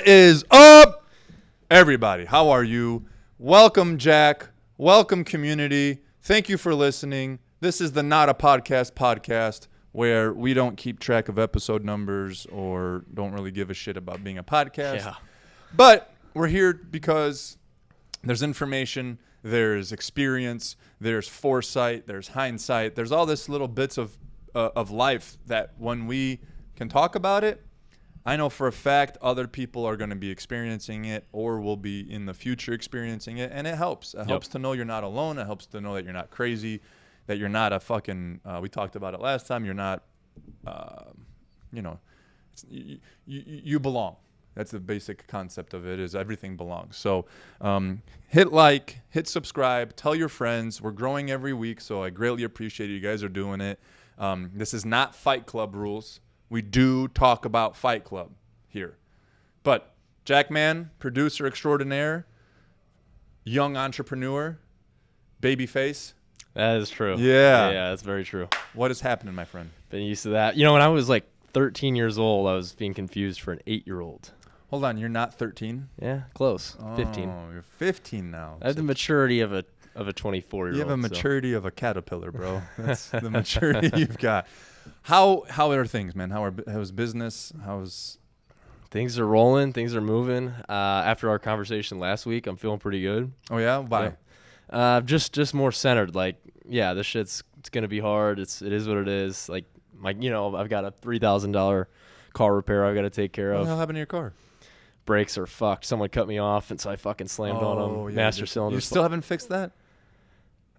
What is up, everybody? How are you? Welcome, Jack. Welcome, community. Thank you for listening. This is the Not a podcast where we don't keep track of episode numbers or don't really give a shit about being a podcast. Yeah. But we're here because there's information, there's experience, there's foresight, there's hindsight, there's all this little bits of life that when we can talk about it, I know for a fact other people are going to be experiencing it or will be in the future experiencing it, and it helps. It helps to know you're not alone. It helps to know that you're not crazy, that you're not a fucking we talked about it last time. You're not, you belong. That's the basic concept of it, is everything belongs. So hit like, hit subscribe, tell your friends. We're growing every week, so I greatly appreciate you guys are doing it. This is not Fight Club rules. We do talk about Fight Club here. But Jackman, producer extraordinaire, young entrepreneur, babyface. That is true. Yeah. Yeah, that's very true. What is happening, my friend? Been used to that. You know, when I was like 13 years old, I was being confused for an 8-year-old. Hold on, you're not 13? Yeah, close. 15. Oh, you're 15 now. I have the maturity of a 24-year-old. You have a maturity of a caterpillar, bro. That's the maturity you've got. How are things, man? How's business? Things are rolling. Things are moving. After our conversation last week, I'm feeling pretty good. Oh yeah, why? Yeah. Just more centered. Like, yeah, this it's gonna be hard. It is what it is. Like, I've got a $3,000 car repair I've got to take care What of. the hell happened to your car? Brakes are fucked. Someone cut me off, and so I fucking slammed on them. Yeah, Master cylinder. You still haven't fixed that?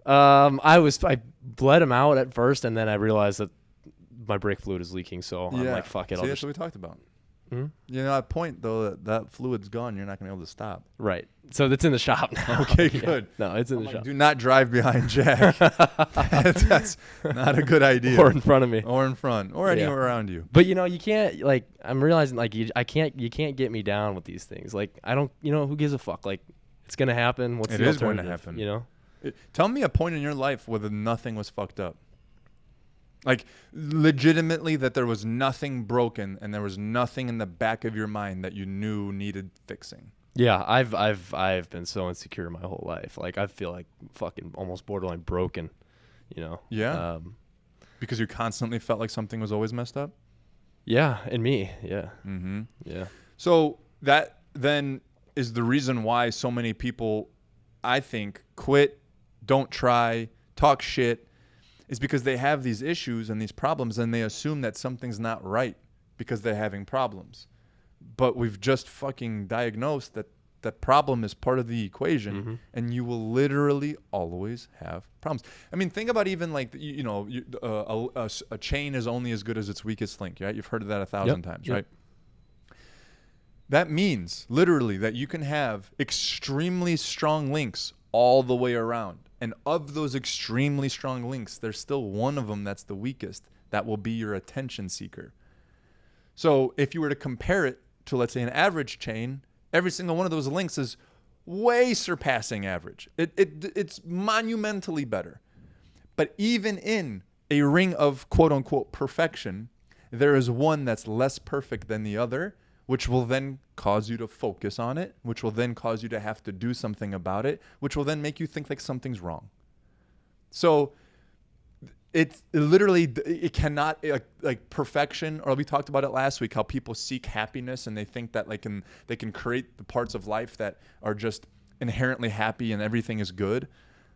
I bled them out at first, and then I realized that my brake fluid is leaking. So I'm like, fuck it. See, that's what we talked about. You know, at point though that fluid's gone, you're not gonna be able to stop. Right. So it's in the shop now. Okay, Yeah. good. No, it's in the shop. Do not drive behind Jack. That's not a good idea. Or in front of me. Or in front, or anywhere around you. But you can't, like, I'm realizing, like, you can't get me down with these things. Like, I don't, who gives a fuck? Like, it's gonna happen. What's It the is going to alternative, happen. Tell me a point in your life where nothing was fucked up. Like, legitimately, that there was nothing broken and there was nothing in the back of your mind that you knew needed fixing. Yeah, I've been so insecure my whole life. Like, I feel like fucking almost borderline broken, Yeah. Because you constantly felt like something was always messed up? Yeah, and me, yeah. Mm-hmm. Yeah. So that then is the reason why so many people, I think, quit, don't try, talk shit, is because they have these issues and these problems and they assume that something's not right because they're having problems. But we've just fucking diagnosed that that problem is part of the equation, and you will literally always have problems. I mean, think about even like, a chain is only as good as its weakest link, right? You've heard of that 1,000 times, right? That means literally that you can have extremely strong links all the way around. And of those extremely strong links, there's still one of them that's the weakest. That will be your attention seeker. So if you were to compare it to, let's say, an average chain, every single one of those links is way surpassing average. It's monumentally better. But even in a ring of quote-unquote perfection, there is one that's less perfect than the other, which will then cause you to focus on it, which will then cause you to have to do something about it, which will then make you think like something's wrong. So it cannot, like perfection, or we talked about it last week, how people seek happiness and they think that they can create the parts of life that are just inherently happy and everything is good.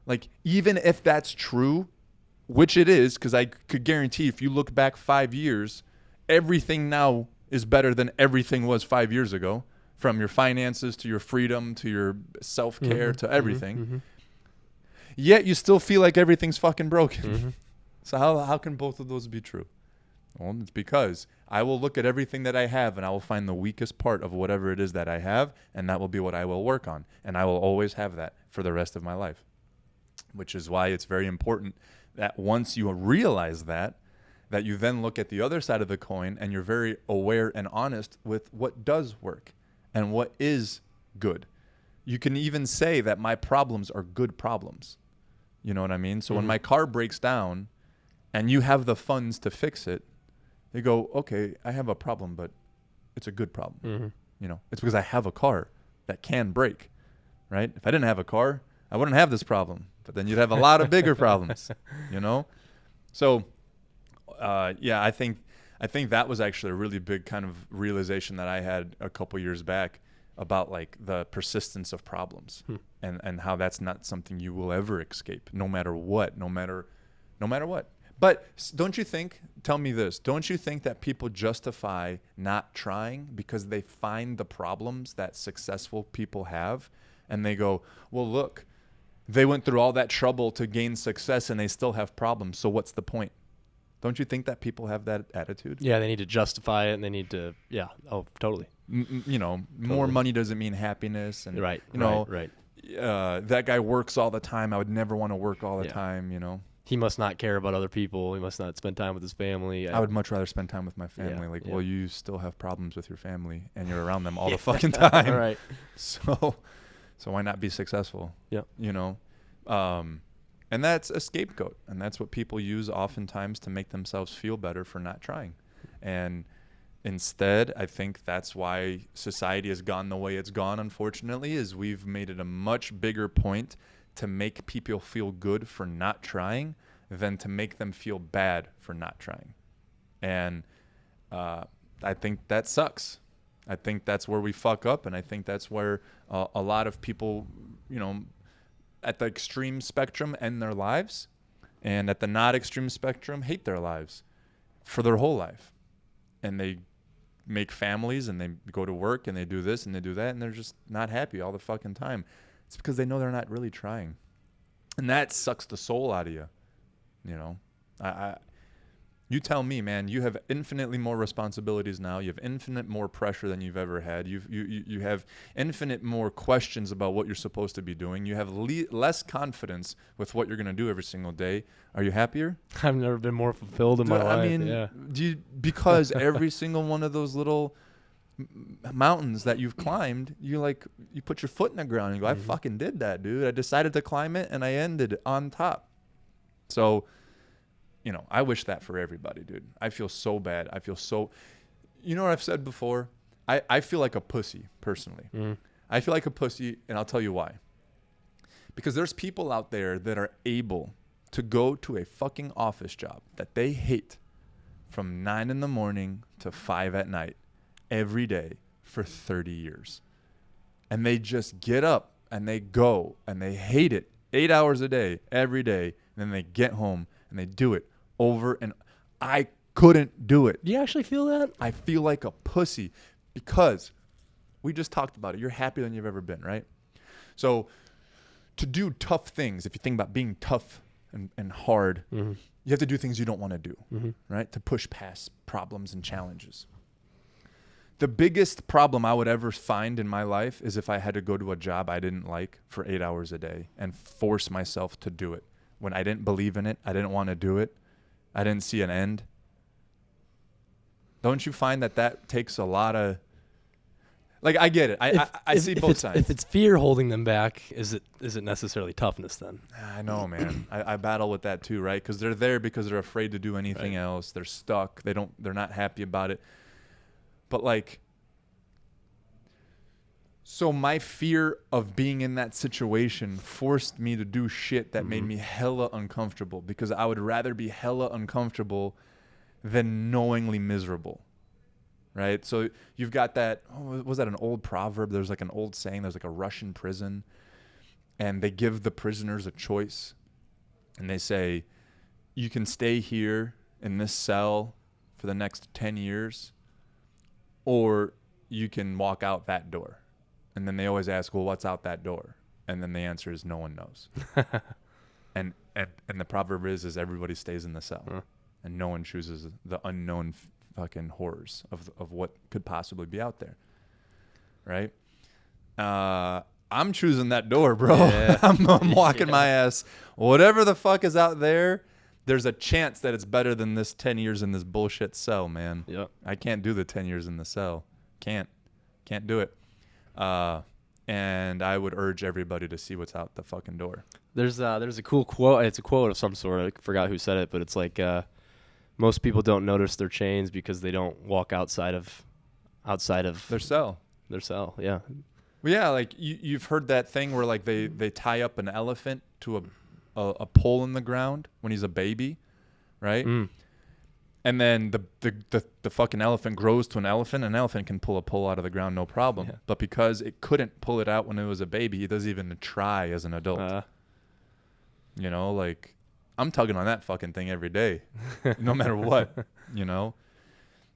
Like, even if that's true, which it is, because I could guarantee if you look back 5 years, everything now is better than everything was 5 years ago, from your finances to your freedom to your self-care to everything. Yet you still feel like everything's fucking broken. So how can both of those be true? Well, it's because I will look at everything that I have and I will find the weakest part of whatever it is that I have, and that will be what I will work on. And I will always have that for the rest of my life, which is why it's very important that once you realize that you then look at the other side of the coin and you're very aware and honest with what does work and what is good. You can even say that my problems are good problems. You know what I mean? So when my car breaks down and you have the funds to fix it, they go, okay, I have a problem, but it's a good problem. You know, it's because I have a car that can break, right? If I didn't have a car, I wouldn't have this problem. But then you'd have a lot of bigger problems, you know? So, yeah, I think that was actually a really big kind of realization that I had a couple years back about like the persistence of problems and how that's not something you will ever escape, no matter what. But don't you think, tell me this, don't you think that people justify not trying because they find the problems that successful people have and they go, well, look, they went through all that trouble to gain success and they still have problems. So what's the point? Don't you think that people have that attitude? Yeah, they need to justify it and they need to, yeah, oh, totally. You know, more money doesn't mean happiness. And, Right, you know, right. That guy works all the time. I would never want to work all the time, you know. He must not care about other people. He must not spend time with his family. I would much rather spend time with my family. Yeah. Well, you still have problems with your family and you're around them all the fucking time. Right. So why not be successful? Yeah. You know? And that's a scapegoat. And that's what people use oftentimes to make themselves feel better for not trying. And instead, I think that's why society has gone the way it's gone, unfortunately, is we've made it a much bigger point to make people feel good for not trying than to make them feel bad for not trying. And I think that sucks. I think that's where we fuck up, and I think that's where a lot of people, you know, at the extreme spectrum end their lives, and at the not extreme spectrum hate their lives for their whole life. And they make families, and they go to work, and they do this, and they do that, and they're just not happy all the fucking time. It's because they know they're not really trying. And that sucks the soul out of you. You know, you tell me, man, you have infinitely more responsibilities now. You have infinite more pressure than you've ever had. You have infinite more questions about what you're supposed to be doing. You have less confidence with what you're going to do every single day. Are you happier? I've never been more fulfilled in my life. I mean, because every single one of those little mountains that you've climbed, you put your foot in the ground and you go, I fucking did that, dude. I decided to climb it and I ended on top. So, you know, I wish that for everybody, dude. I feel so bad. You know what I've said before? I feel like a pussy, personally. I feel like a pussy, and I'll tell you why. Because there's people out there that are able to go to a fucking office job that they hate from 9 in the morning to 5 at night every day for 30 years. And they just get up and they go and they hate it 8 hours a day, every day. And then they get home and they do it over, and I couldn't do it. Do you actually feel that? I feel like a pussy because we just talked about it. You're happier than you've ever been, right? So to do tough things, if you think about being tough and hard, you have to do things you don't want to do, right? To push past problems and challenges. The biggest problem I would ever find in my life is if I had to go to a job I didn't like for 8 hours a day and force myself to do it. When I didn't believe in it, I didn't want to do it, I didn't see an end. Don't you find that takes a lot of... Like, I get it. I see both sides. If it's fear holding them back, is it necessarily toughness then? I know, man. I battle with that too, right? Because they're there because they're afraid to do anything else. They're stuck. They're not happy about it. But like... So my fear of being in that situation forced me to do shit that made me hella uncomfortable, because I would rather be hella uncomfortable than knowingly miserable, right? So you've got that, was that an old proverb? There's like an old saying, there's like a Russian prison, and they give the prisoners a choice. And they say, you can stay here in this cell for the next 10 years, or you can walk out that door. And then they always ask, well, what's out that door? And then the answer is no one knows. and the proverb is everybody stays in the cell. And no one chooses the unknown fucking horrors of what could possibly be out there. Right? I'm choosing that door, bro. Yeah. I'm walking my ass. Whatever the fuck is out there, there's a chance that it's better than this 10 years in this bullshit cell, man. Yep. I can't do the 10 years in the cell. Can't do it. And I would urge everybody to see what's out the fucking door. There's a cool quote. It's a quote of some sort. I forgot who said it, but it's like most people don't notice their chains because they don't walk outside of their cell. their cell. Yeah. Well, yeah, like you've heard that thing where like they tie up an elephant to a pole in the ground when he's a baby, right? And then the fucking elephant grows to an elephant. An elephant can pull a pole out of the ground, no problem. Yeah. But because it couldn't pull it out when it was a baby, it doesn't even try as an adult. You know, like I'm tugging on that fucking thing every day, no matter what, you know?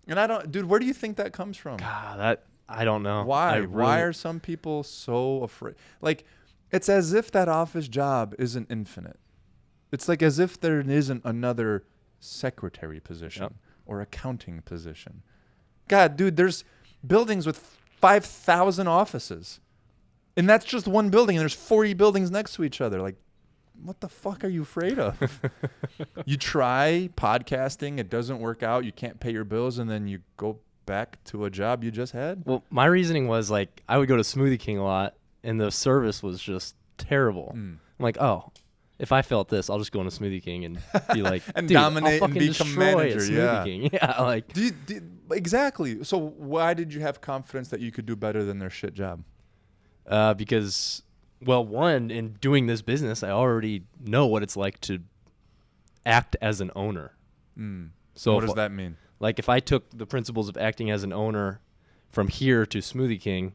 And I don't, dude, where do you think that comes from? God, I don't know. Why? I Why really- are some people so afraid? Like, it's as if that office job isn't infinite. It's like as if there isn't another secretary position Yep. or accounting position. God, dude, there's buildings with 5,000 offices. And that's just one building, and there's 40 buildings next to each other. Like, what the fuck are you afraid of? You try podcasting, it doesn't work out, you can't pay your bills, and then you go back to a job you just had? Well, my reasoning was like I would go to Smoothie King a lot, and the service was just terrible. I'm like, oh, if I felt this, I'll just go into Smoothie King and be like, And dude, I'll dominate and fucking become destroy at manager, Smoothie yeah. King. Yeah, like Exactly. So why did you have confidence that you could do better than their shit job? because, well, one, in doing this business, I already know what it's like to act as an owner. So What if- does that mean? Like if I took the principles of acting as an owner from here to Smoothie King,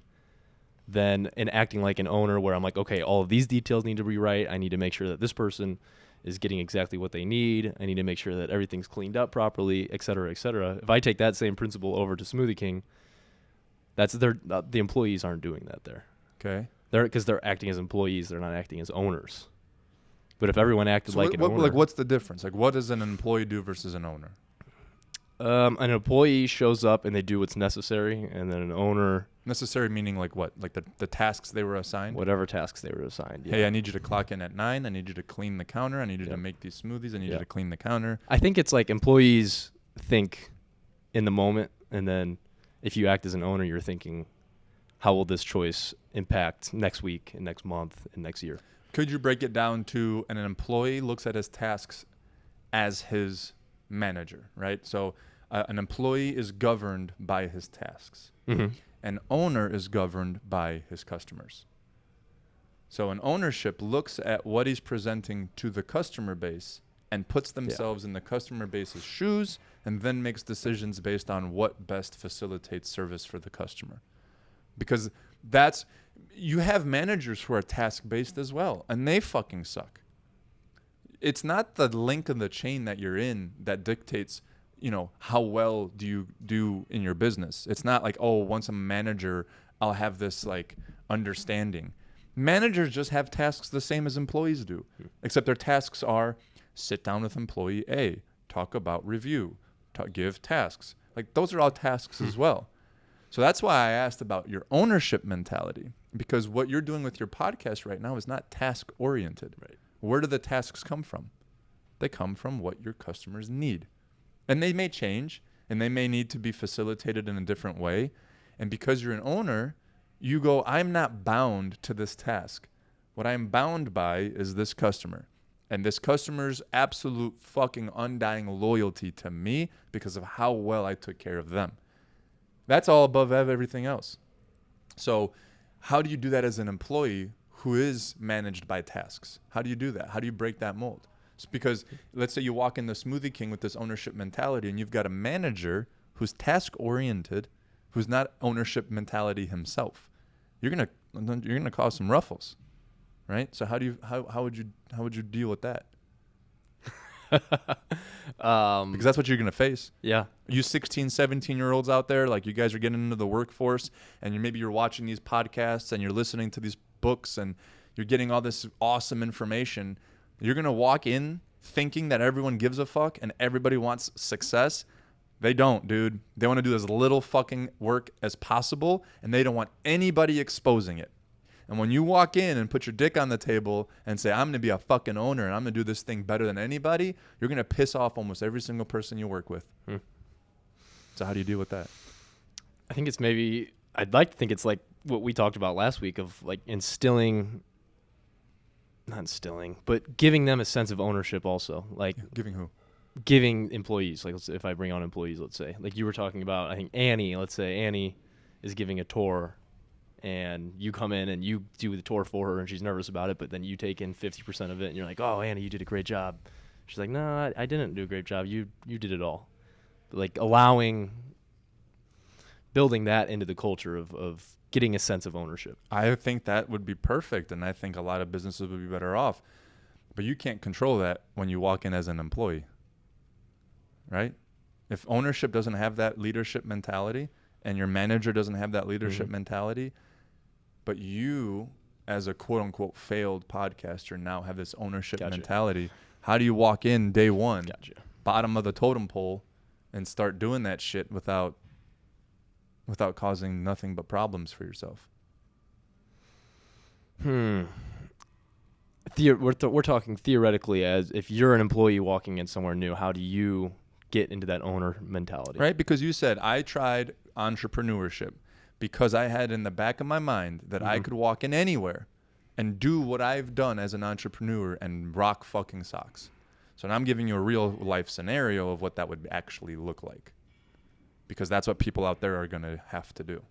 then in acting like an owner where I'm like, okay, all of these details need to be right. I need to make sure that this person is getting exactly what they need. I need to make sure that everything's cleaned up properly, et cetera, et cetera. If I take that same principle over to Smoothie King, that's the employees aren't doing that there. Okay. Because they're acting as employees. They're not acting as owners. But if everyone acted like an owner. Like, what's the difference? Like, what does an employee do versus an owner? An employee shows up and they do what's necessary, and then an owner, Necessary meaning like what? Like the tasks they were assigned? whatever tasks they were assigned. Yeah. Hey, I need you to clock in at 9. I need you to clean the counter. I need you Yeah. to make these smoothies. I need Yeah. you to clean the counter. I think it's like employees think in the moment, and then if you act as an owner, you're thinking, how will this choice impact next week and next month and next year? Could you break it down to an employee looks at his tasks as his manager, right? So an employee is governed by his tasks. Mm-hmm. An owner is governed by his customers. So an ownership looks at what he's presenting to the customer base and puts themselves in the customer base's shoes and then makes decisions based on what best facilitates service for the customer. Because you have managers who are task-based as well, and they fucking suck. It's not the link in the chain that you're in that dictates, how well do you do in your business. It's not like, oh, once I'm a manager, I'll have this like understanding. Managers just have tasks the same as employees do, except their tasks are sit down with employee A, talk about review, give tasks. Like those are all tasks as well. So that's why I asked about your ownership mentality, because what you're doing with your podcast right now is not task oriented. Right. Where do the tasks come from? They come from what your customers need. And they may change, and they may need to be facilitated in a different way. And because you're an owner, you go, I'm not bound to this task. What I'm bound by is this customer. And this customer's absolute fucking undying loyalty to me because of how well I took care of them. That's all above everything else. So how do you do that as an employee who is managed by tasks? How do you do that? How do you break that mold? It's because let's say you walk in the Smoothie King with this ownership mentality and you've got a manager who's task oriented, who's not ownership mentality himself. You're gonna cause some ruffles, right? So how would you deal with that? Because that's what you're gonna face. Yeah. You 16, 17-year-olds out there, like you guys are getting into the workforce and you're watching these podcasts and you're listening to these books and you're getting all this awesome information. You're going to walk in thinking that everyone gives a fuck and everybody wants success. They don't, dude. They want to do as little fucking work as possible and they don't want anybody exposing it. And when you walk in and put your dick on the table and say, I'm going to be a fucking owner and I'm going to do this thing better than anybody, you're going to piss off almost every single person you work with. So how do you deal with that? I think it's I'd like to think it's like what we talked about last week of like but giving them a sense of ownership also. Like Giving who? giving employees, like if I bring on employees, let's say, like you were talking about, I think Annie is giving a tour and you come in and you do the tour for her and she's nervous about it, but then you take in 50% of it and you're like, oh, Anna, you did a great job. She's like, no, I didn't do a great job. You did it all. But like building that into the culture of getting a sense of ownership. I think that would be perfect, and I think a lot of businesses would be better off. But you can't control that when you walk in as an employee, right? If ownership doesn't have that leadership mentality and your manager doesn't have that leadership mentality, but you as a quote-unquote failed podcaster now have this ownership mentality, how do you walk in day one, bottom of the totem pole, and start doing that shit without causing nothing but problems for yourself? We're talking theoretically, as if you're an employee walking in somewhere new, how do you get into that owner mentality? Right? Because you said, I tried entrepreneurship because I had in the back of my mind that I could walk in anywhere and do what I've done as an entrepreneur and rock fucking socks. So now I'm giving you a real life scenario of what that would actually look like, because that's what people out there are going to have to do.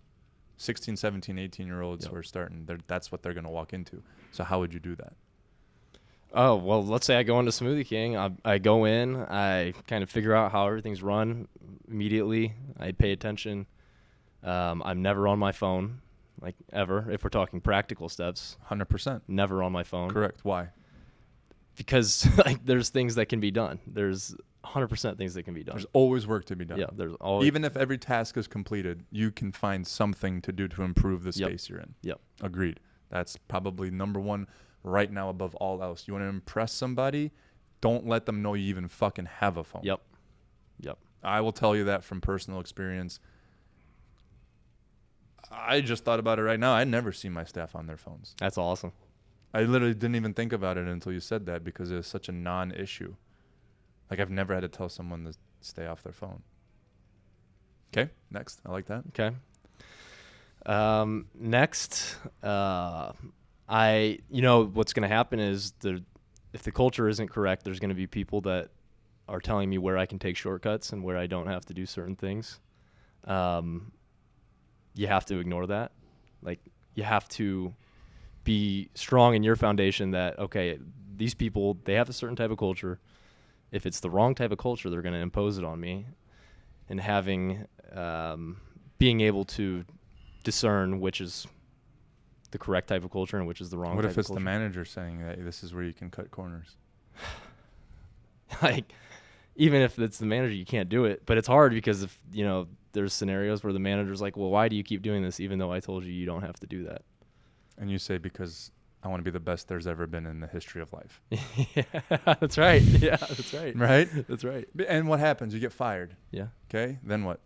16, 17, 18-year-olds who are starting, that's what they're going to walk into. So how would you do that? Oh, well, let's say I go into Smoothie King. I go in, I kind of figure out how everything's run immediately. I pay attention. I'm never on my phone, like ever. If we're talking practical steps, 100%. Never on my phone. Correct. Why? Because like there's things that can be done. There's 100% things that can be done. There's always work to be done. Yeah, there's always. Even if every task is completed, you can find something to do to improve the space you're in. Yep. Agreed. That's probably number one right now above all else. You want to impress somebody, don't let them know you even fucking have a phone. Yep. I will tell you that from personal experience. I just thought about it right now. I never see my staff on their phones. That's awesome. I literally didn't even think about it until you said that, because it was such a non-issue. Like, I've never had to tell someone to stay off their phone. Okay, next. I like that. Okay. Next, what's going to happen is if the culture isn't correct, there's going to be people that are telling me where I can take shortcuts and where I don't have to do certain things. You have to ignore that. Like, you have to be strong in your foundation that, okay, these people, they have a certain type of culture. If it's the wrong type of culture, they're going to impose it on me. And being able to discern which is the correct type of culture and which is the wrong type of culture. What if it's the manager saying that this is where you can cut corners? Like, even if it's the manager, you can't do it. But it's hard because if, there's scenarios where the manager's like, well, why do you keep doing this even though I told you don't have to do that? And you say, because I want to be the best there's ever been in the history of life. Yeah, that's right. Yeah, that's right. Right? That's right. And what happens? You get fired. Yeah. Okay? Then what?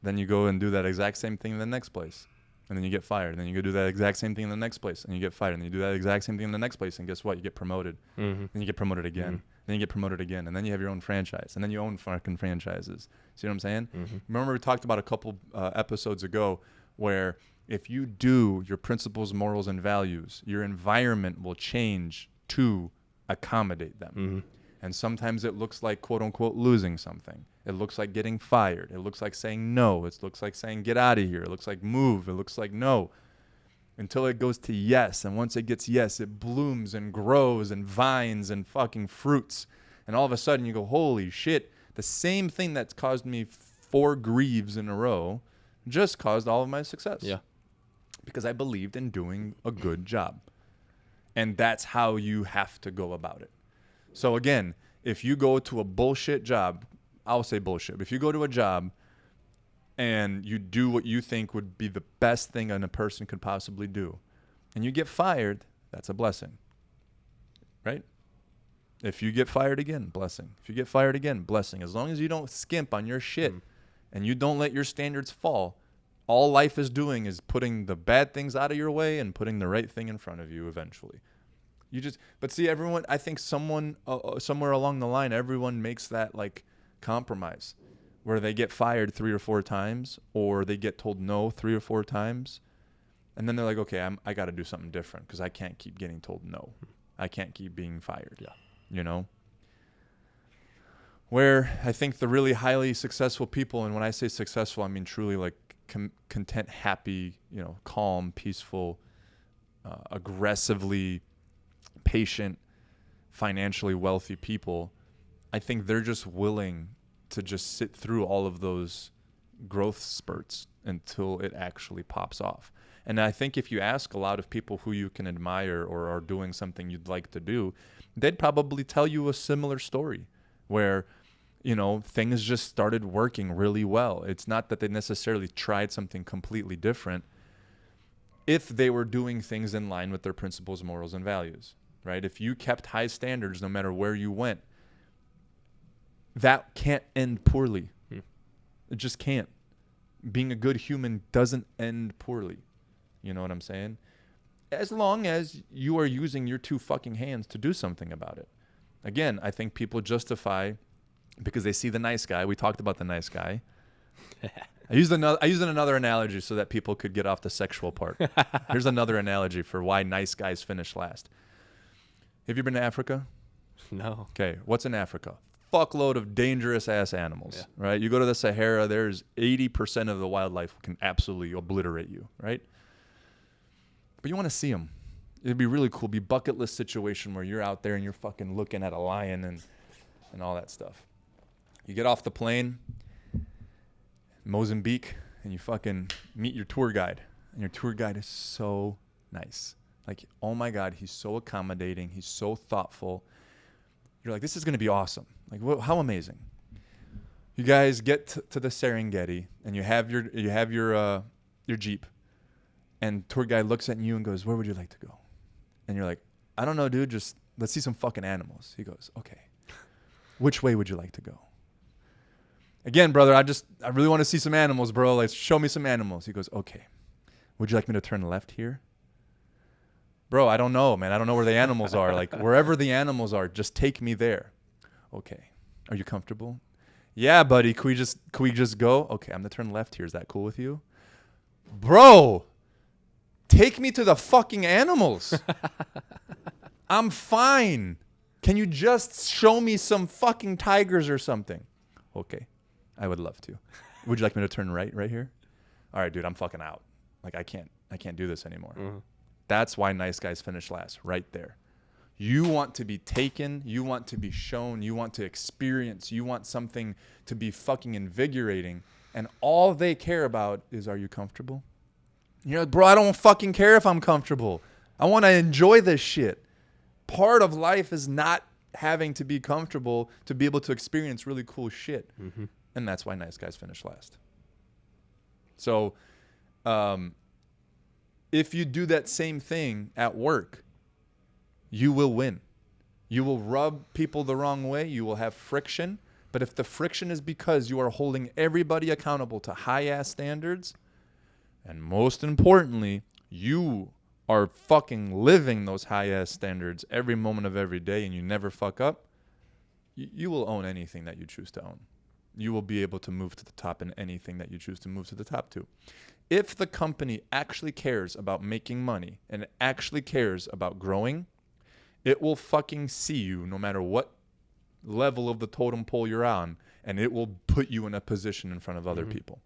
Then you go and do that exact same thing in the next place. And then you get fired. And then you go do that exact same thing in the next place. And you get fired. And then you do that exact same thing in the next place. And guess what? You get promoted. Mm-hmm. Then you get promoted again. Then you get promoted again. And then you have your own franchise. And then you own fucking franchises. See what I'm saying? Mm-hmm. Remember we talked about a couple episodes ago where if you do your principles, morals, and values, your environment will change to accommodate them. Mm-hmm. And sometimes it looks like, quote unquote, losing something. It looks like getting fired. It looks like saying no. It looks like saying get out of here. It looks like move. It looks like no. Until it goes to yes. And once it gets yes, it blooms and grows and vines and fucking fruits. And all of a sudden you go, holy shit, the same thing that's caused me 4 grieves in a row just caused all of my success. Yeah. Because I believed in doing a good job. And that's how you have to go about it. So again, if you go to a bullshit job, I'll say bullshit. But if you go to a job and you do what you think would be the best thing a person could possibly do, and you get fired, that's a blessing. Right? If you get fired again, blessing. If you get fired again, blessing. As long as you don't skimp on your shit and you don't let your standards fall, all life is doing is putting the bad things out of your way and putting the right thing in front of you eventually. But see, everyone, I think somewhere along the line, everyone makes that like compromise where they get fired 3 or 4 times, or they get told no 3 or 4 times. And then they're like, okay, I got to do something different because I can't keep getting told no. I can't keep being fired. Yeah. Where I think the really highly successful people, and when I say successful, I mean truly like content, happy, calm, peaceful, aggressively patient, financially wealthy people, I think they're just willing to just sit through all of those growth spurts until it actually pops off. And I think if you ask a lot of people who you can admire or are doing something you'd like to do, they'd probably tell you a similar story where, things just started working really well. It's not that they necessarily tried something completely different if they were doing things in line with their principles, morals, and values, right? If you kept high standards no matter where you went, that can't end poorly. It just can't. Being a good human doesn't end poorly. You know what I'm saying? As long as you are using your two fucking hands to do something about it. Again, I think people justify because they see the nice guy. We talked about the nice guy. I used another analogy so that people could get off the sexual part. Here's another analogy for why nice guys finish last. Have you been to Africa? No. Okay, what's in Africa? Fuckload of dangerous ass animals, right? You go to the Sahara, there's 80% of the wildlife can absolutely obliterate you, right? But you want to see them. It'd be really cool. Be bucket list situation where you're out there and you're fucking looking at a lion and all that stuff. You get off the plane, Mozambique, and you fucking meet your tour guide. And your tour guide is so nice. Like, oh my God, he's so accommodating. He's so thoughtful. You're like, this is going to be awesome. Like, how amazing. You guys get to the Serengeti and you have your Jeep. And tour guide looks at you and goes, where would you like to go? And you're like, I don't know, dude. Just let's see some fucking animals. He goes, okay. Which way would you like to go? Again, brother, I really want to see some animals, bro. Like, show me some animals. He goes, okay. Would you like me to turn left here? Bro, I don't know, man. I don't know where the animals are. Like, wherever the animals are, just take me there. Okay. Are you comfortable? Yeah, buddy. Can we just go? Okay, I'm going to turn left here. Is that cool with you? Bro, take me to the fucking animals. I'm fine. Can you just show me some fucking tigers or something? Okay. I would love to. Would you like me to turn right here? All right, dude, I'm fucking out. Like, I can't do this anymore. Mm-hmm. That's why nice guys finish last, right there. You want to be taken. You want to be shown. You want to experience. You want something to be fucking invigorating. And all they care about is, are you comfortable? You're like, bro, I don't fucking care if I'm comfortable. I want to enjoy this shit. Part of life is not having to be comfortable to be able to experience really cool shit. Mm-hmm. And that's why nice guys finish last. So, if you do that same thing at work, you will win. You will rub people the wrong way. You will have friction. But if the friction is because you are holding everybody accountable to high-ass standards, and most importantly, you are fucking living those high-ass standards every moment of every day and you never fuck up, you will own anything that you choose to own. You will be able to move to the top in anything that you choose to move to the top to. If the company actually cares about making money and actually cares about growing, it will fucking see you no matter what level of the totem pole you're on, and it will put you in a position in front of other people.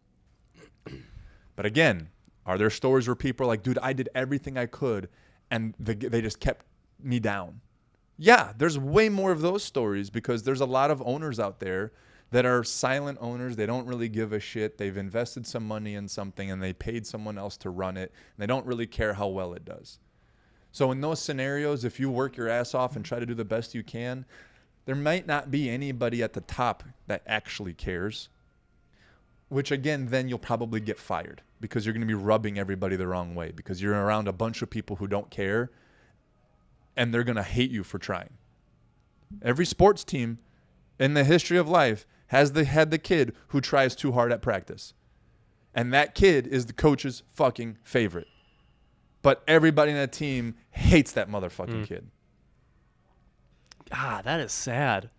But again, are there stories where people are like, dude, I did everything I could and they just kept me down? Yeah, there's way more of those stories because there's a lot of owners out there that are silent owners. They don't really give a shit. They've invested some money in something and they paid someone else to run it. And they don't really care how well it does. So in those scenarios, if you work your ass off and try to do the best you can, there might not be anybody at the top that actually cares, which again, then you'll probably get fired because you're going to be rubbing everybody the wrong way because you're around a bunch of people who don't care and they're going to hate you for trying. Every sports team in the history of life had the kid who tries too hard at practice. And that kid is the coach's fucking favorite. But everybody in that team hates that motherfucking kid. Ah, that is sad.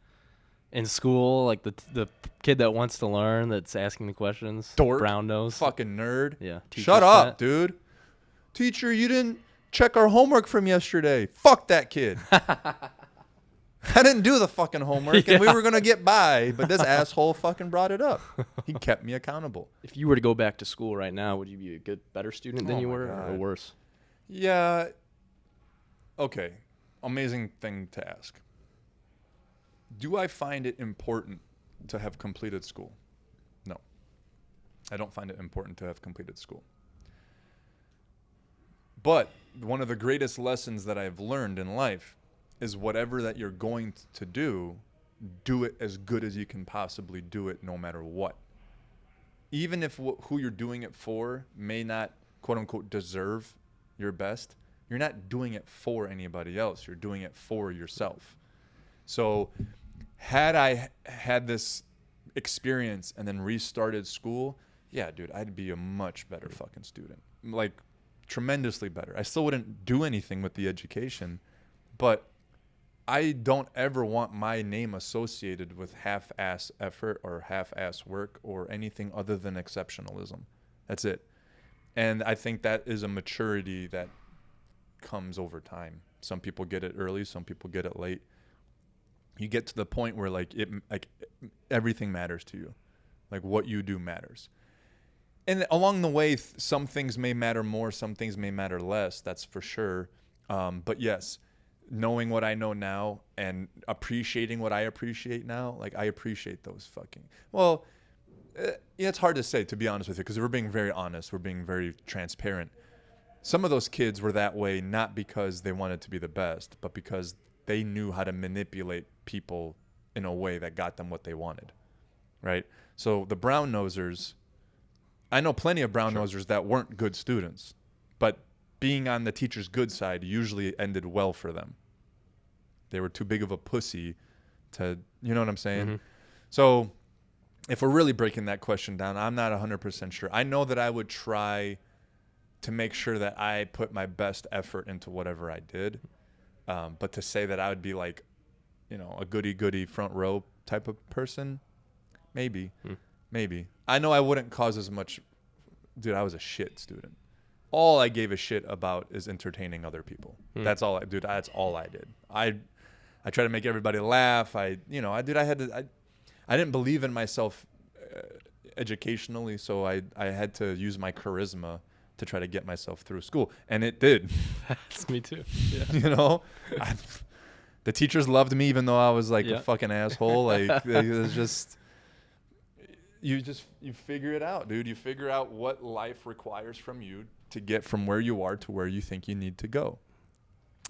In school, like the kid that wants to learn, that's asking the questions. Dork. Brown nose. Fucking nerd. Yeah. Shut up, dude. Teacher, you didn't check our homework from yesterday. Fuck that kid. I didn't do the fucking homework, and we were going to get by, but this asshole fucking brought it up. He kept me accountable. If you were to go back to school right now, would you be a better student than Oh you my were, God. or worse? Yeah. Okay. Amazing thing to ask. Do I find it important to have completed school? No. I don't find it important to have completed school. But one of the greatest lessons that I've learned in life is whatever that you're going to do it as good as you can possibly do it, no matter what. Even if who you're doing it for may not, quote unquote, deserve your best, you're not doing it for anybody else. You're doing it for yourself. So had I had this experience and then restarted school, yeah, dude, I'd be a much better fucking student. Like, tremendously better. I still wouldn't do anything with the education, but I don't ever want my name associated with half-ass effort or half-ass work or anything other than exceptionalism. That's it. And I think that is a maturity that comes over time. Some people get it early, some people get it late. You get to the point where like everything matters to you. Like what you do matters. And along the way, some things may matter more, some things may matter less, that's for sure. But yes, knowing what I know now and appreciating what I appreciate now, like I appreciate those fucking, well, yeah, it's hard to say, to be honest with you, because we're being very honest, we're being very transparent. Some of those kids were that way not because they wanted to be the best, but because they knew how to manipulate people in a way that got them what they wanted, right? So the brown nosers, I know plenty of brown nosers that weren't good students, but being on the teacher's good side usually ended well for them. They were too big of a pussy to, you know what I'm saying? Mm-hmm. So if we're really breaking that question down, I'm not 100% sure. I know that I would try to make sure that I put my best effort into whatever I did. But to say that I would be like, you know, a goody-goody front row type of person, maybe. Maybe. I know I wouldn't cause as much. Dude, I was a shit student. All I gave a shit about is entertaining other people. That's all I, dude, that's all I did. I try to make everybody laugh. I didn't believe in myself educationally, so I had to use my charisma to try to get myself through school. And it did. That's me too. Yeah. You know? The teachers loved me even though I was like a fucking asshole. Like, it was just... You figure it out, dude. You figure out what life requires from you to get from where you are to where you think you need to go.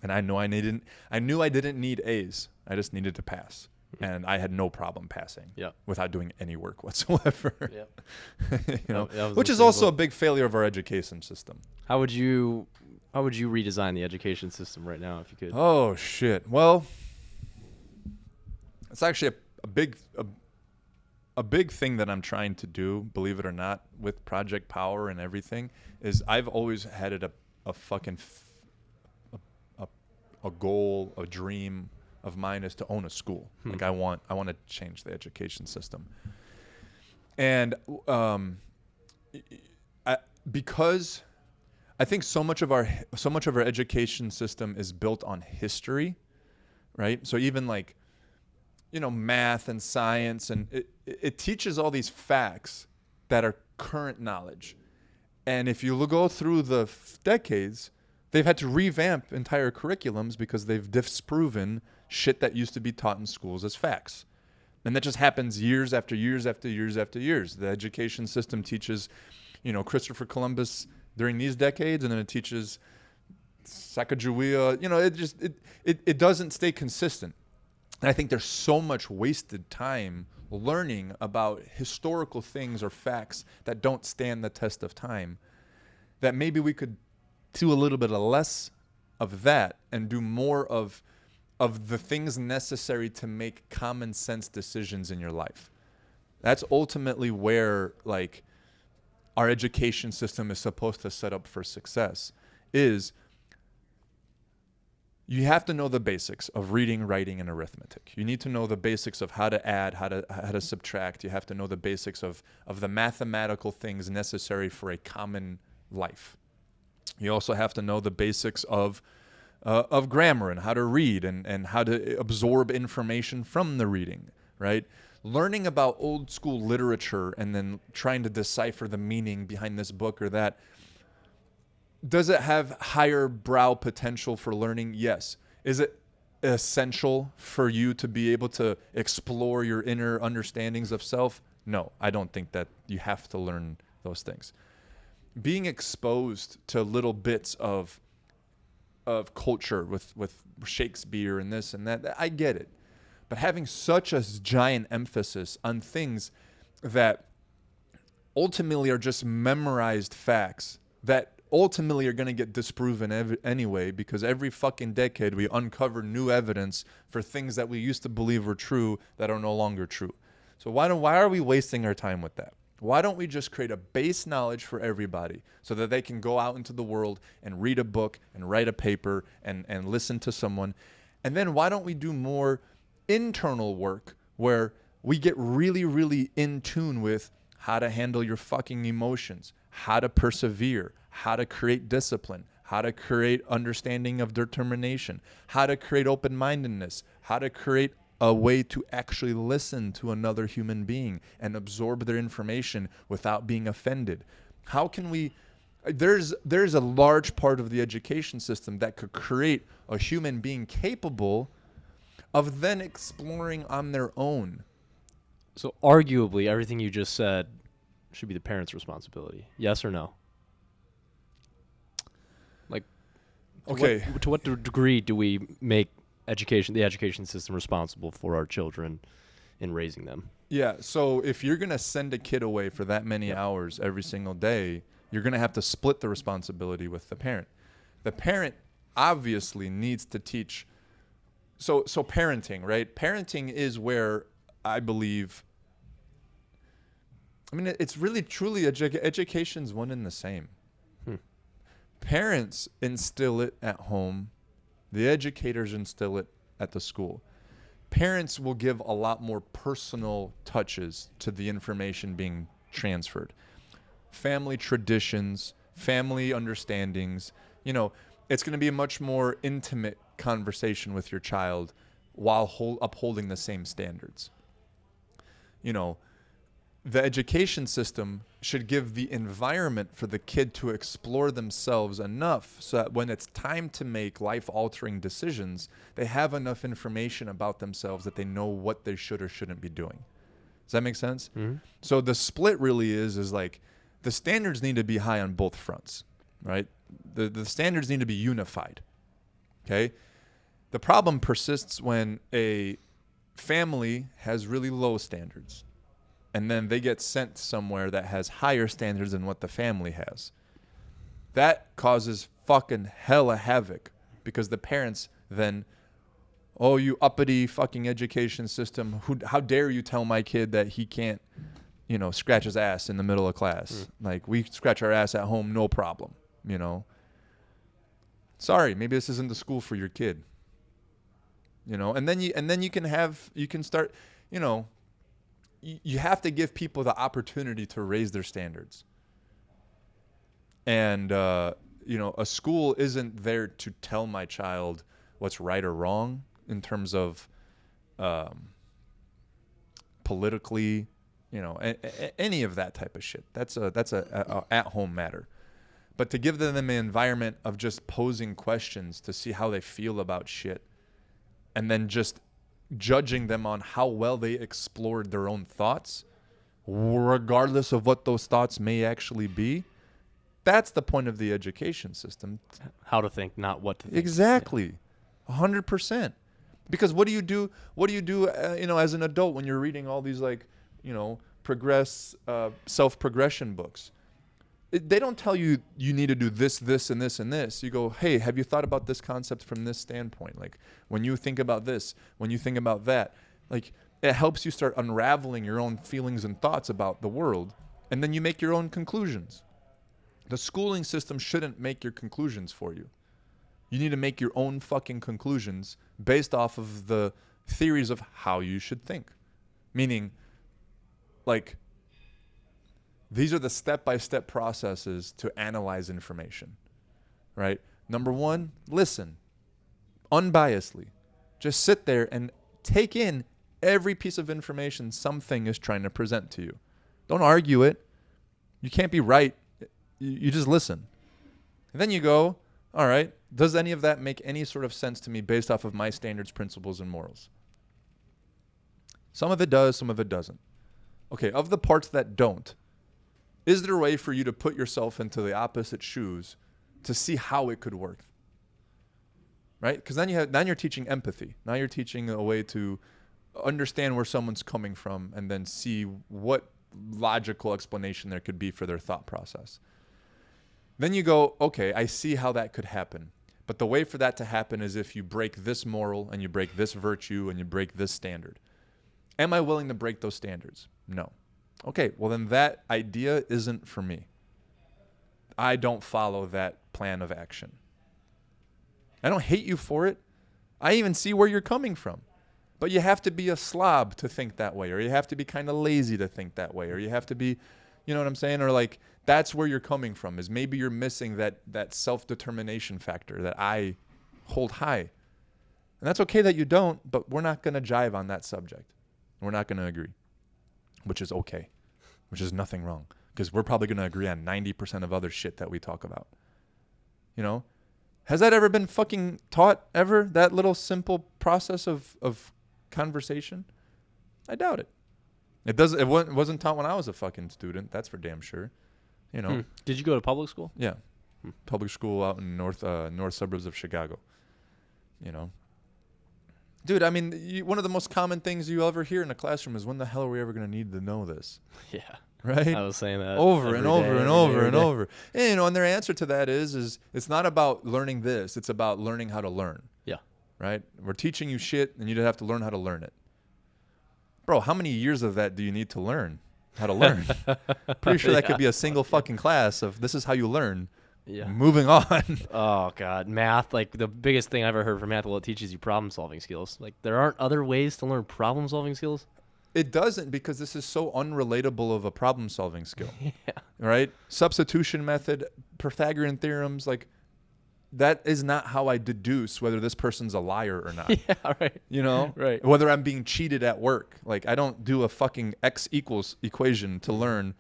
And I knew I didn't need A's. I just needed to pass. And I had no problem passing without doing any work whatsoever. You know? Which is also a big failure of our education system. How would you redesign the education system right now if you could? Oh shit. Well, it's actually a big thing that I'm trying to do, believe it or not, with Project Power and everything, is I've always had it a goal, a dream of mine is to own a school. Like I want to change the education system. And because I think so much of our education system is built on history, right? So even like, you know, math and science, and it teaches all these facts that are current knowledge. And if you go through the decades, they've had to revamp entire curriculums because they've disproven shit that used to be taught in schools as facts. And that just happens years after years after years after years. The education system teaches, you know, Christopher Columbus during these decades, and then it teaches Sacagawea. You know, it doesn't stay consistent. And I think there's so much wasted time learning about historical things or facts that don't stand the test of time that maybe we could do a little bit of less of that and do more of the things necessary to make common sense decisions in your life. That's ultimately where like our education system is supposed to set up for success, is you have to know the basics of reading, writing, and arithmetic. You need to know the basics of how to add, how to subtract. You have to know the basics of the mathematical things necessary for a common life. You also have to know the basics of of grammar and how to read and how to absorb information from the reading, right? Learning about old school literature and then trying to decipher the meaning behind this book or that. Does it have higher brow potential for learning? Yes. Is it essential for you to be able to explore your inner understandings of self? No, I don't think that you have to learn those things. Being exposed to little bits of culture with Shakespeare and this and that, I get it. But having such a giant emphasis on things that ultimately are just memorized facts that ultimately are going to get disproven anyway, because every fucking decade we uncover new evidence for things that we used to believe were true that are no longer true. So why are we wasting our time with that? Why don't we just create a base knowledge for everybody so that they can go out into the world and read a book and write a paper and listen to someone? And then why don't we do more internal work where we get really, really in tune with how to handle your fucking emotions, how to persevere, how to create discipline, how to create understanding of determination, how to create open-mindedness, how to create a way to actually listen to another human being and absorb their information without being offended. How can we... There's a large part of the education system that could create a human being capable of then exploring on their own. So arguably, everything you just said should be the parents' responsibility. Yes or no? Like, Okay. to what degree do we make the education system responsible for our children in raising them? Yeah, so if you're going to send a kid away for that many hours every single day, you're going to have to split the responsibility with the parent. The parent obviously needs to teach. So parenting, right? Parenting is where I believe, I mean, it's really truly education's one and the same. Parents instill it at home. The educators instill it at the school. Parents will give a lot more personal touches to the information being transferred. Family traditions, family understandings, it's going to be a much more intimate conversation with your child while upholding the same standards. The education system should give the environment for the kid to explore themselves enough so that when it's time to make life-altering decisions, they have enough information about themselves that they know what they should or shouldn't be doing. Does that make sense? Mm-hmm. So the split really is like the standards need to be high on both fronts, right? The standards need to be unified, okay? The problem persists when a family has really low standards, and then they get sent somewhere that has higher standards than what the family has. That causes fucking hella havoc because the parents then, oh, you uppity fucking education system, how dare you tell my kid that he can't, scratch his ass in the middle of class. Like, we scratch our ass at home, no problem, Sorry, maybe this isn't the school for your kid. And then you can start, you have to give people the opportunity to raise their standards. And, a school isn't there to tell my child what's right or wrong in terms of politically, any of that type of shit. That's a at-home matter. But to give them an environment of just posing questions to see how they feel about shit and then just judging them on how well they explored their own thoughts, regardless of what those thoughts may actually be, that's the point of the education system. How to think, not what to think. Exactly. 100%. Because what do you do as an adult when you're reading all these self-progression books? They don't tell you need to do this, this, and this, and this. You go, hey, have you thought about this concept from this standpoint? Like, when you think about this, when you think about that, like, it helps you start unraveling your own feelings and thoughts about the world, and then you make your own conclusions. The schooling system shouldn't make your conclusions for you. You need to make your own fucking conclusions based off of the theories of how you should think. Meaning, like, these are the step-by-step processes to analyze information, right? Number one, listen. unbiasedly. Just sit there and take in every piece of information something is trying to present to you. Don't argue it. You can't be right. You just listen. And then you go, all right, does any of that make any sort of sense to me based off of my standards, principles, and morals? Some of it does, some of it doesn't. Okay, of the parts that don't, is there a way for you to put yourself into the opposite shoes to see how it could work? Right? Because then you're teaching empathy. Now you're teaching a way to understand where someone's coming from and then see what logical explanation there could be for their thought process. Then you go, okay, I see how that could happen. But the way for that to happen is if you break this moral and you break this virtue and you break this standard. Am I willing to break those standards? No. Okay, well then that idea isn't for me. I don't follow that plan of action. I don't hate you for it. I even see where you're coming from. But you have to be a slob to think that way, or you have to be kind of lazy to think that way, or you have to be, you know what I'm saying? Or like, that's where you're coming from, is maybe you're missing that self-determination factor that I hold high. And that's okay that you don't, but we're not going to jive on that subject. We're not going to agree, which is okay, which is nothing wrong, because we're probably going to agree on 90% of other shit that we talk about. You know? Has that ever been fucking taught ever? That little simple process of conversation? I doubt it. It wasn't taught when I was a fucking student. That's for damn sure. You know. Did you go to public school? Yeah. Public school out in north suburbs of Chicago. You know. Dude, I mean, one of the most common things you ever hear in a classroom is, when the hell are we ever going to need to know this? Yeah. Right? I was saying that over and over and over and over. And, you know, and their answer to that is it's not about learning this. It's about learning how to learn. Yeah. Right? We're teaching you shit, and you have to learn how to learn it. Bro, how many years of that do you need to learn how to learn? Pretty sure that could be a single fucking class of this is how you learn. Yeah. Moving on. Oh, God. Math, like the biggest thing I've ever heard from math, well, it teaches you problem-solving skills. Like, there aren't other ways to learn problem-solving skills? It doesn't, because this is so unrelatable of a problem-solving skill. Yeah. Right? Substitution method, Pythagorean theorems, like, that is not how I deduce whether this person's a liar or not. Yeah, right. You know? Right. Whether I'm being cheated at work. Like, I don't do a fucking X equals equation to learn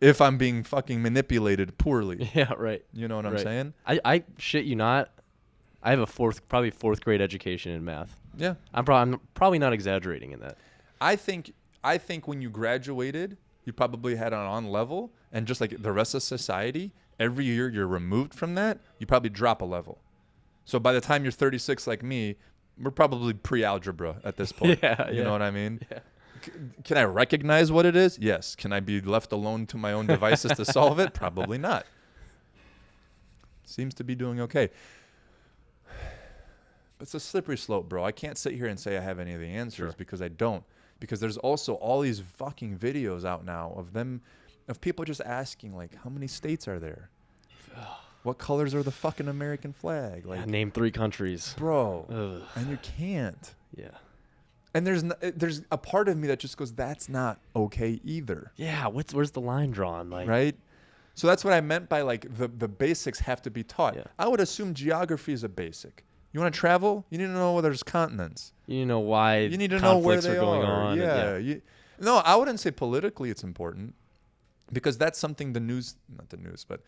if I'm being fucking manipulated poorly. Yeah, right. You know what I'm saying? I shit you not, I have a probably fourth grade education in math. Yeah. I'm probably not exaggerating in that. I think when you graduated, you probably had an on level, and just like the rest of society, every year you're removed from that, you probably drop a level. So by the time you're 36 like me, we're probably pre-algebra at this point. Yeah, You know what I mean? Yeah. Can I recognize what it is? Yes. Can I be left alone to my own devices to solve it? Probably not. Seems to be doing okay. But it's a slippery slope, bro. I can't sit here and say I have any of the answers because I don't. Because there's also all these fucking videos out now of people just asking, like, how many states are there? What colors are the fucking American flag? Like, Name 3 countries. bro. Ugh. And you can't. Yeah. And there's a part of me that just goes, that's not okay either. Yeah, where's the line drawn? Like, Right? So that's what I meant by, like, the basics have to be taught. Yeah. I would assume geography is a basic. You want to travel? You need to know where there's continents. you need to know why You need to know where conflicts they are going are. on. Yeah. No, I wouldn't say politically it's important, because that's something but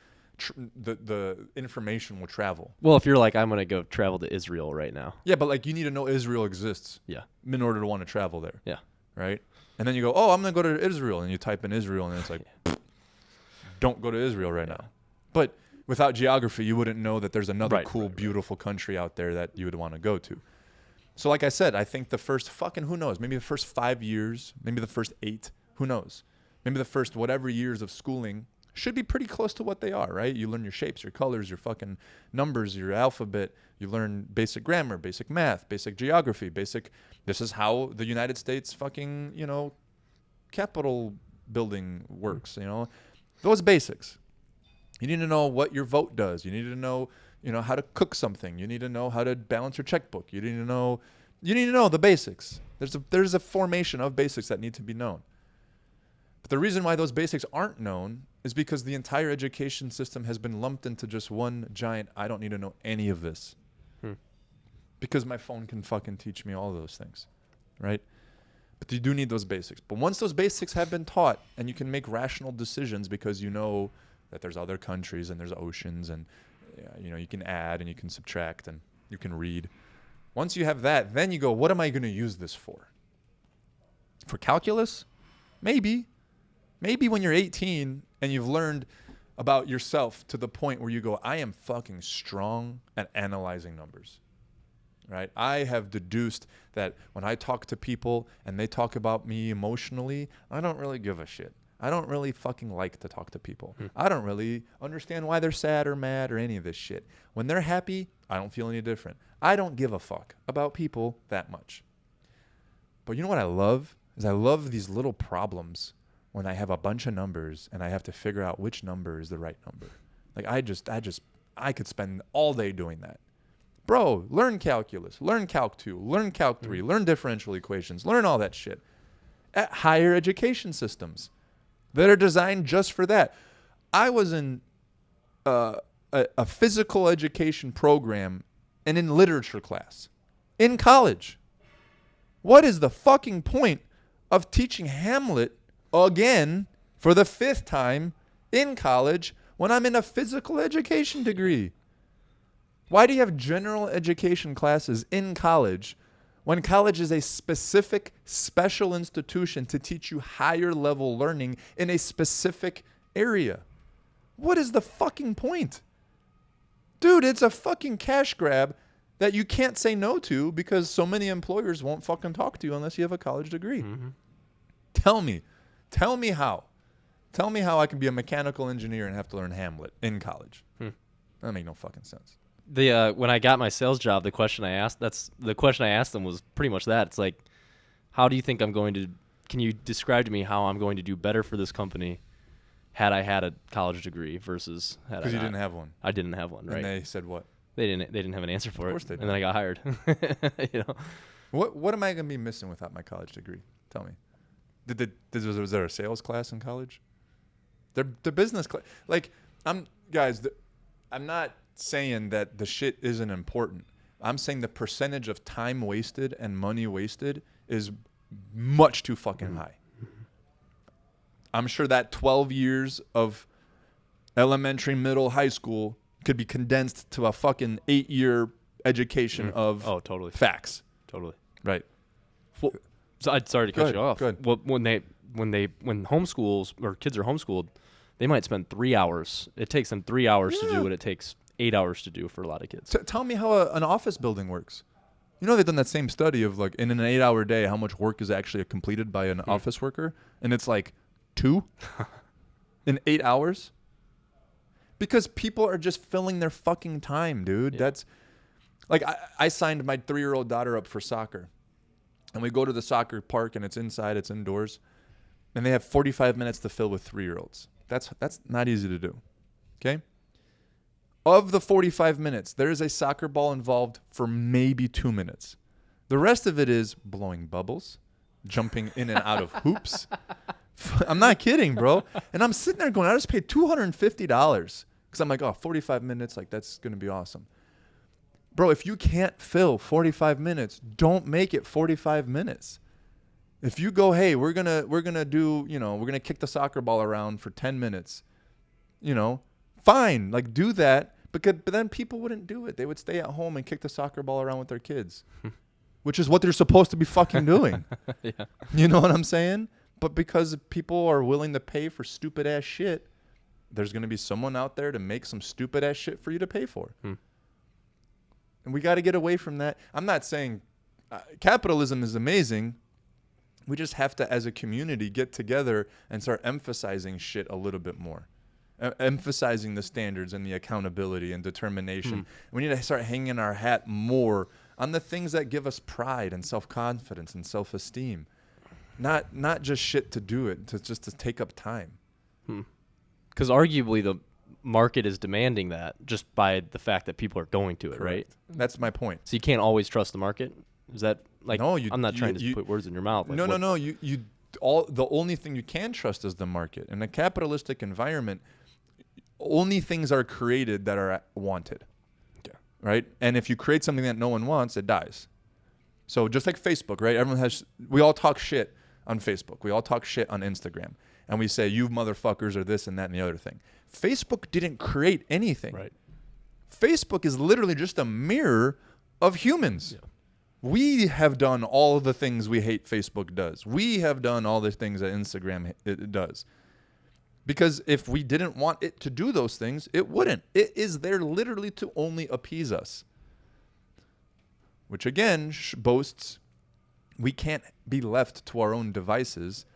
the information will travel. Well, if you're like, I'm going to go travel to Israel right now. Yeah, but like, you need to know Israel exists Yeah. in order to want to travel there. Yeah. Right? And then you go, oh, I'm going to go to Israel. And you type in Israel, and it's like, don't go to Israel right now. But without geography, you wouldn't know that there's another beautiful country out there that you would want to go to. So like I said, I think the first who knows, maybe the first 5 years, maybe the first 8, who knows? Maybe the first whatever years of schooling should be pretty close to what they are, right? You learn your shapes, your colors, your fucking numbers, your alphabet. You learn basic grammar, basic math, basic geography, this is how the United States fucking, Capitol building works, Those basics. You need to know what your vote does. You need to know, how to cook something. You need to know how to balance your checkbook. You need to know the basics. There's a formation of basics that need to be known. But the reason why those basics aren't known is because the entire education system has been lumped into just one giant, I don't need to know any of this. because my phone can fucking teach me all those things, right? But you do need those basics. But once those basics have been taught and you can make rational decisions because you know that there's other countries and there's oceans and you can add and you can subtract and you can read. Once you have that, then you go, what am I going to use this for? For calculus? Maybe. Maybe when you're 18 and you've learned about yourself to the point where you go, I am fucking strong at analyzing numbers. Right? I have deduced that when I talk to people and they talk about me emotionally, I don't really give a shit. I don't really fucking like to talk to people. I don't really understand why they're sad or mad or any of this shit. When they're happy, I don't feel any different. I don't give a fuck about people that much. But you know what I love? Is I love these little problems when I have a bunch of numbers and I have to figure out which number is the right number. Like I could spend all day doing that. Bro, learn calculus, learn Calc 2, learn Calc 3, learn differential equations, learn all that shit at higher education systems that are designed just for that. I was in a physical education program and in literature class in college. What is the fucking point of teaching Hamlet again for the 5th time in college when I'm in a physical education degree? Why do you have general education classes in college when college is a specific special institution to teach you higher level learning in a specific area? What is the fucking point? Dude, it's a fucking cash grab that you can't say no to because so many employers won't fucking talk to you unless you have a college degree. Mm-hmm. Tell me how. Tell me how I can be a mechanical engineer and have to learn Hamlet in college. That make no fucking sense. When I got my sales job, the question I asked them was pretty much that. It's like, how do you think can you describe to me how I'm going to do better for this company had I had a college degree versus had I not? Because you didn't have one. I didn't have one, right? And they said what? They didn't have an answer for it. Of course they did. And then I got hired. What am I going to be missing without my college degree? Tell me. Was there a sales class in college? The business class. Like, I'm not saying that the shit isn't important. I'm saying the percentage of time wasted and money wasted is much too fucking high. I'm sure that 12 years of elementary, middle, high school could be condensed to a fucking 8-year education of totally facts. Totally. Right. Well, so sorry to cut you off. Good. Well, when homeschools or kids are homeschooled, they might spend 3 hours. It takes them 3 hours to do what it takes 8 hours to do for a lot of kids. Tell me how an office building works. You know, they've done that same study of like in an 8-hour day, how much work is actually completed by an office worker. And it's like 2 in 8 hours. Because people are just filling their fucking time, dude. Yeah. That's like, I signed my 3-year-old daughter up for soccer. And we go to the soccer park and it's inside, it's indoors. And they have 45 minutes to fill with 3-year-olds. That's not easy to do. Okay? Of the 45 minutes, there is a soccer ball involved for maybe 2 minutes. The rest of it is blowing bubbles, jumping in and out of hoops. I'm not kidding, bro. And I'm sitting there going, I just paid $250 because I'm like, 45 minutes, like that's going to be awesome. Bro, if you can't fill 45 minutes, don't make it 45 minutes. If you go, hey, we're going to do, we're going to kick the soccer ball around for 10 minutes, fine, like do that, but then people wouldn't do it. They would stay at home and kick the soccer ball around with their kids, which is what they're supposed to be fucking doing. Yeah. You know what I'm saying? But because people are willing to pay for stupid ass shit, there's going to be someone out there to make some stupid ass shit for you to pay for. And we got to get away from that. I'm not saying capitalism is amazing. We just have to, as a community, get together and start emphasizing shit a little bit more. Emphasizing the standards and the accountability and determination. We need to start hanging our hat more on the things that give us pride and self-confidence and self-esteem. Not just shit to do it, just to take up time. Because arguably the market is demanding that just by the fact that people are going to it, Correct. Right? That's my point. So you can't always trust the market? Is that like, no, I'm not trying to put words in your mouth. Like no. The only thing you can trust is the market. In a capitalistic environment, only things are created that are wanted. right? And if you create something that no one wants, it dies. So just like Facebook, right? We all talk shit on Facebook. We all talk shit on Instagram. And we say, you motherfuckers are this and that and the other thing. Facebook didn't create anything. Right. Facebook is literally just a mirror of humans. Yeah. We have done all of the things we hate Facebook does. We have done all the things that Instagram it does. Because if we didn't want it to do those things, it wouldn't. It is there literally to only appease us. Which again boasts we can't be left to our own devices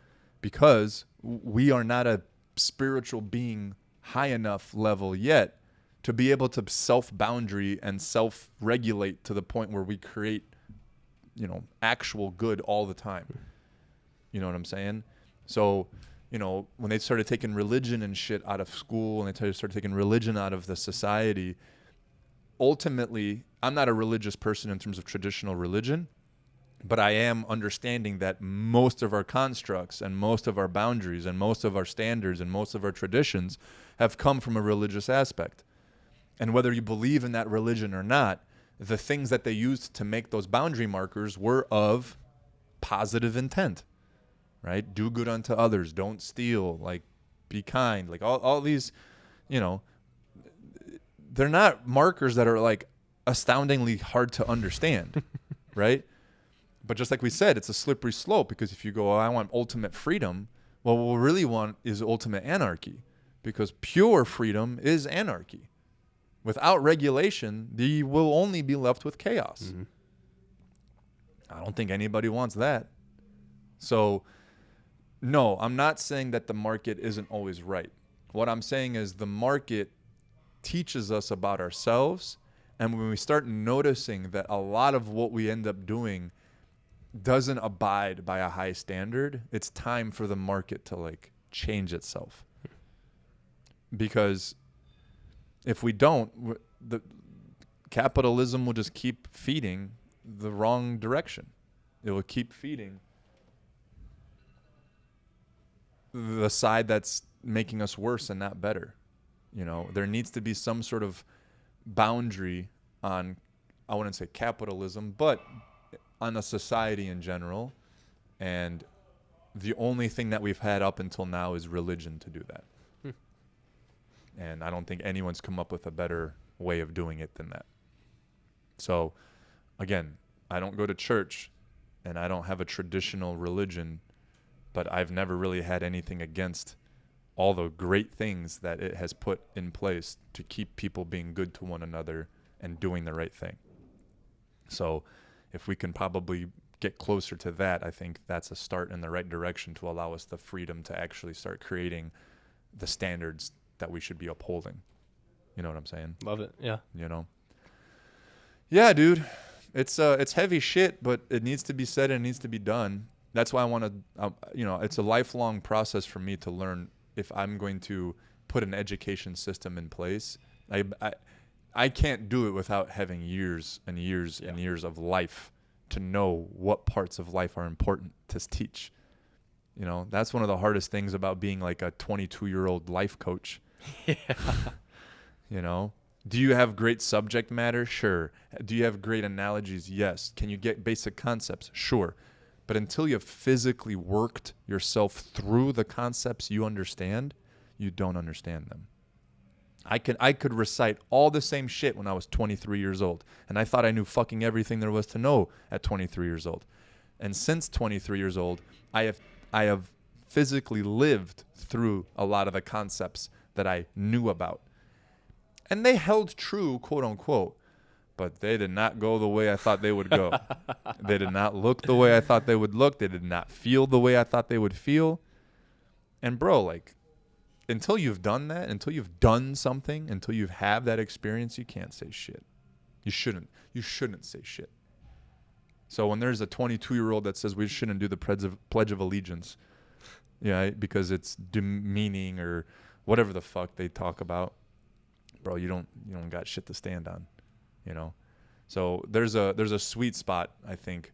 because we are not a spiritual being high enough level yet to be able to self-boundary and self-regulate to the point where we create, actual good all the time. You know what I'm saying? So, when they started taking religion and shit out of school and they started taking religion out of the society, ultimately, I'm not a religious person in terms of traditional religion, but I am understanding that most of our constructs and most of our boundaries and most of our standards and most of our traditions have come from a religious aspect. And whether you believe in that religion or not, the things that they used to make those boundary markers were of positive intent, right? Do good unto others. Don't steal. Like, be kind. Like, all these, they're not markers that are, like, astoundingly hard to understand, right? But just like we said, it's a slippery slope because if you go, I want ultimate freedom, well, what we really want is ultimate anarchy because pure freedom is anarchy. Without regulation, you will only be left with chaos. Mm-hmm. I don't think anybody wants that. So, no, I'm not saying that the market isn't always right. What I'm saying is the market teaches us about ourselves, and when we start noticing that a lot of what we end up doing doesn't abide by a high standard, it's time for the market to change itself. Because if we don't, the capitalism will just keep feeding the wrong direction. It will keep feeding the side that's making us worse and not better. There needs to be some sort of boundary on, I wouldn't say capitalism, but on a society in general. And the only thing that we've had up until now is religion to do that. And I don't think anyone's come up with a better way of doing it than that. So, again, I don't go to church and I don't have a traditional religion, but I've never really had anything against all the great things that it has put in place to keep people being good to one another and doing the right thing. So if we can probably get closer to that, I think that's a start in the right direction to allow us the freedom to actually start creating the standards that we should be upholding. You know what I'm saying? Love it. Yeah. Yeah, dude. It's heavy shit, but it needs to be said and it needs to be done. That's why I want to, it's a lifelong process for me to learn if I'm going to put an education system in place. I can't do it without having years and years and years of life to know what parts of life are important to teach. That's one of the hardest things about being like a 22-year-old life coach. Yeah. Do you have great subject matter? Sure. Do you have great analogies? Yes. Can you get basic concepts? Sure. But until you've physically worked yourself through the concepts you understand, you don't understand them. I could recite all the same shit when I was 23 years old, and I thought I knew fucking everything there was to know at 23 years old. And since 23 years old, I have physically lived through a lot of the concepts that I knew about. And they held true, quote unquote, but they did not go the way I thought they would go. They did not look the way I thought they would look. They did not feel the way I thought they would feel. And bro, until you've done that, until you've done something, until you have that experience, you can't say shit. You shouldn't say shit. So when there's a 22-year-old that says we shouldn't do the Pledge of Allegiance, because it's demeaning or whatever the fuck they talk about, bro, you don't got shit to stand on, So there's a sweet spot, I think,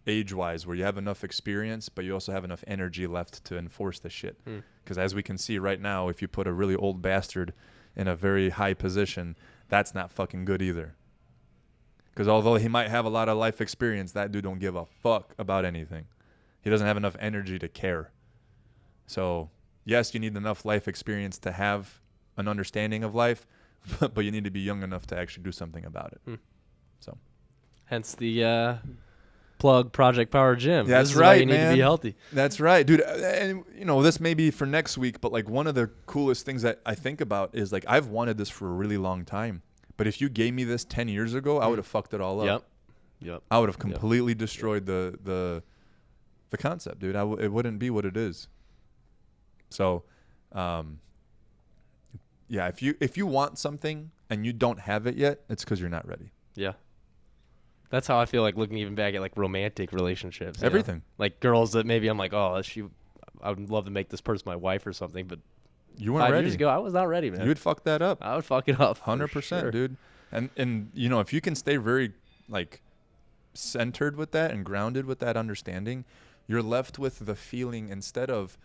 age-wise, where you have enough experience, but you also have enough energy left to enforce the shit. Because as we can see right now, if you put a really old bastard in a very high position, that's not fucking good either. Because although he might have a lot of life experience, that dude don't give a fuck about anything. He doesn't have enough energy to care. So, yes, you need enough life experience to have an understanding of life, but you need to be young enough to actually do something about it. So, hence the plug Project Power Gym. That's this is why right, you need man. to be healthy. That's right, dude. And this may be for next week, but like one of the coolest things that I think about is like I've wanted this for a really long time. But if you gave me this 10 years ago, I would have fucked it all up. Yep. I would have completely destroyed the concept, dude. It wouldn't be what it is. So, yeah, if you want something and you don't have it yet, it's because you're not ready. Yeah. That's how I feel like looking even back at like romantic relationships. you know? Everything. Like girls that maybe I'm like, oh, I would love to make this person my wife or something, but You weren't 5 ready. years ago I was not ready, man. You would fuck that up. I would fuck it up. 100%, sure. dude. And if you can stay very like centered with that and grounded with that understanding, you're left with the feeling instead of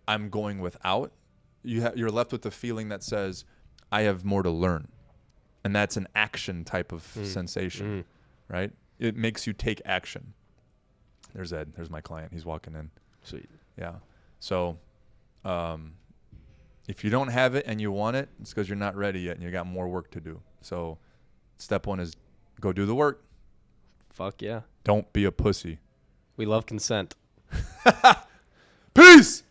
I'm going without, you're left with the feeling that says I have more to learn. And that's an action type of sensation, right? It makes you take action. There's Ed. There's my client. He's walking in. Sweet. Yeah. So, if you don't have it and you want it, it's because you're not ready yet and you got more work to do. So, step 1 is go do the work. Fuck yeah. Don't be a pussy. We love consent. Peace!